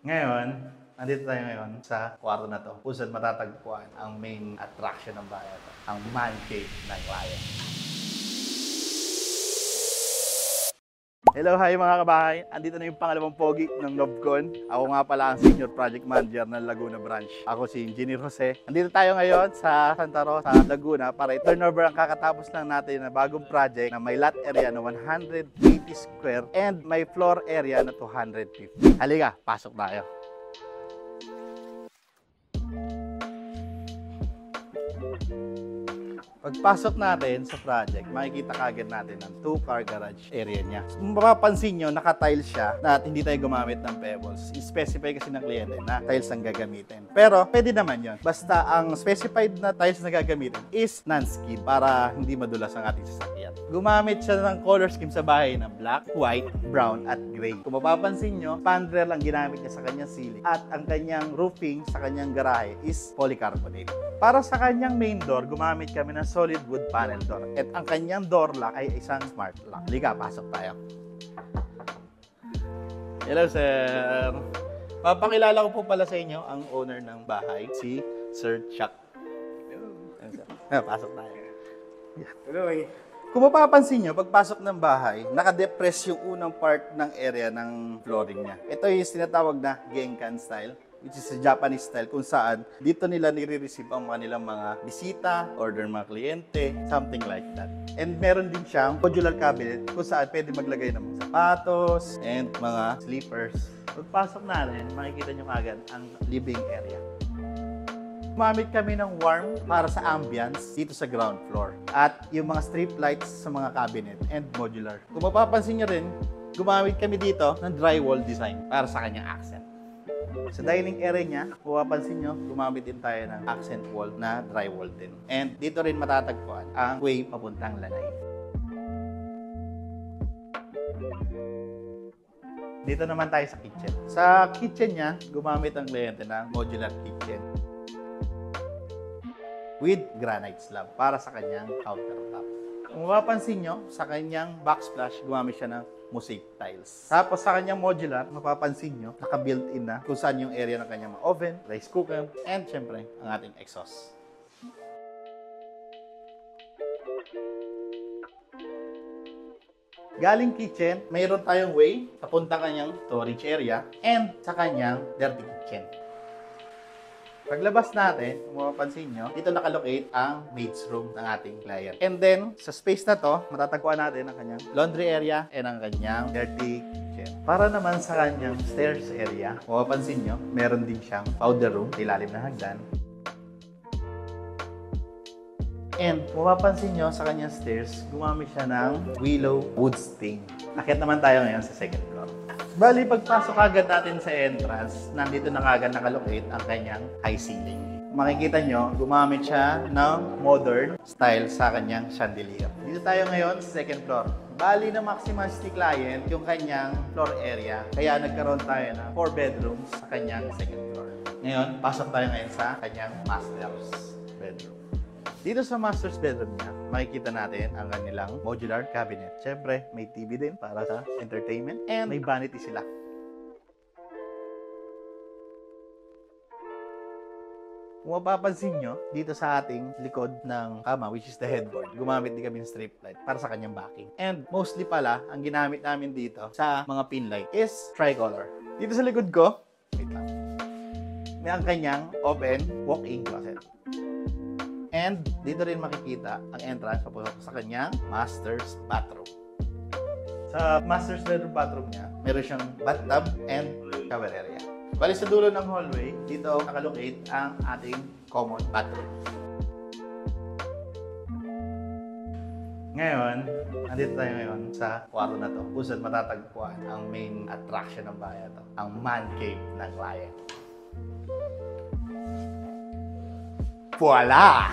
Ngayon, nandito tayo ngayon sa kwarto na to kung saan matatagpuan ang main attraction ng bahay ito, ang man cave ng client. Hello, hi mga kabahay. Andito na yung pangalawang pogi ng Novcon. Ako nga pala ang Senior Project Manager ng Laguna Branch. Ako si Engineer Jose. Andito tayo ngayon sa Santa Rosa, Laguna para i-turnover ang kakatapos lang natin na bagong project na may lot area na 180 square and may floor area na 250. Halika, pasok tayo. Pagpasok natin sa project, makikita kagad natin ang 2-car garage area niya. Mapapansin nyo, naka-tiles siya na hindi tayo gumamit ng pebbles. I-specify kasi ng kliyente na tiles ang gagamitin. Pero pwede naman yon. Basta ang specified na tiles na gagamitin is non-skid para hindi madulas ang ating sasakyan. Gumamit siya ng color scheme sa bahay na black, white, brown, at gray. Kung mapapansin nyo, pandrel ang ginamit niya sa kanyang ceiling at ang kanyang roofing sa kanyang garahe is polycarbonate. Para sa kanyang main door, gumamit kami ng solid wood panel door. At ang kanyang door lock ay isang smart lock. Liga, pasok tayo. Hello, sir. Papakilala ko po pala sa inyo ang owner ng bahay, si Sir Chuck. Pasok tayo. Hello, Kung mapapansin nyo, pagpasok ng bahay, nakadepress yung unang part ng area ng flooring niya. Ito yung tinatawag na Genkan style, which is a Japanese style kung saan dito nila nire-receive ang kanilang mga bisita, order mga kliyente, something like that. And meron din siyang modular cabinet kung saan pwede maglagay ng mga sapatos and mga sleepers. Pagpasok natin, makikita nyo kagad ang living area. Gumamit kami ng warm para sa ambience dito sa ground floor. At yung mga strip lights sa mga cabinet and modular. Kung mapapansin nyo rin, gumamit kami dito ng drywall design para sa kanyang accent. Sa dining area niya, kung mapapansin nyo, gumamit din tayo ng accent wall na drywall din. And dito rin matatagpuan ang way papuntang lanay. Dito naman tayo sa kitchen. Sa kitchen niya, gumamit ang kliyente ng modular kitchen with granite slab para sa kanyang countertop. Kung mapapansin nyo, sa kanyang backsplash, gumamit siya ng mosaic tiles. Tapos sa kanyang modular, mapapansin nyo, naka-built-in na kung saan yung area ng kanyang oven, rice cooker, and syempre, ang ating exhaust. Galing kitchen, mayroon tayong way papunta kanyang storage area and sa kanyang dirty kitchen. Paglabas natin, kung mapapansin nyo, dito nakalocate ang maid's room ng ating client. And then, sa space na to, matatagpuan natin ang kanyang laundry area and ang kanyang dirty kitchen. Para naman sa kanyang stairs area, kung mapapansin nyo, meron din siyang powder room, ilalim na hagdan. And kung mapapansin nyo, sa kanyang stairs, gumamit siya ng willow wood stain. Akit naman tayo ngayon sa second floor. Bali, pagpasok agad natin sa entrance, nandito na agad nakalocate ang kanyang high ceiling. Makikita nyo, gumamit siya ng modern style sa kanyang chandelier. Dito tayo ngayon sa second floor. Bali, na maximize ni client yung kanyang floor area. Kaya nagkaroon tayo ng 4 bedrooms sa kanyang second floor. Ngayon, pasok tayo ngayon sa kanyang master's bedroom. Dito sa master's bedroom niya, makikita natin ang kanilang modular cabinet. Siyempre, may TV din para sa entertainment and may vanity sila. Kung mapapansin nyo, dito sa ating likod ng kama, which is the headboard, gumamit din kami ng strip light para sa kanyang backing. And mostly pala, ang ginamit namin dito sa mga pin light is tricolor. Dito sa likod ko, wait lang, may ang kanyang open walk-in closet. And dito rin makikita ang entrance papunta sa kanyang master's bathroom. Sa master's bedroom bathroom niya, meron siyang bathtub and shower area. Bali sa dulo ng hallway, dito nakalocate ang ating common bathroom. Ngayon, andito tayo ngayon sa kwarto na to kung saan matatagpuan ang main attraction ng bahay ito, ang man cave ng client. Voila!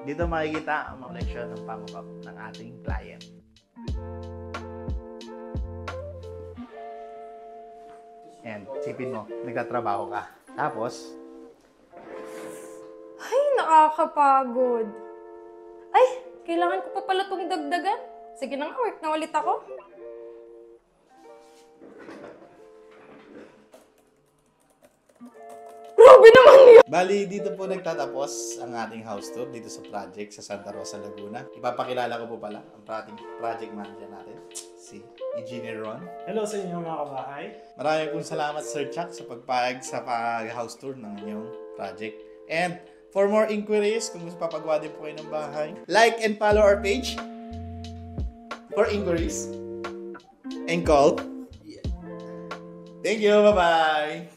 Dito makikita ang collection ng pangukap ng ating client. And sipin mo, nagtatrabaho ka. Tapos, Ay, nakakapagod. Ay, kailangan ko pa pala itong dagdagan. Sige na nga, work na ulit ako. Grabe naman yun! Bali, dito po nagtatapos ang ating house tour dito sa project sa Santa Rosa, Laguna. Ipapakilala ko po pala ang project manager natin, si Engineer Ron. Hello sa inyo mga kabahay. Maraming pong salamat Sir Chuck sa pagpayag sa house tour ng inyong project. And for more inquiries, kung gusto papagawa din po kayo ng bahay, like and follow our page for inquiries and call. Thank you, bye-bye!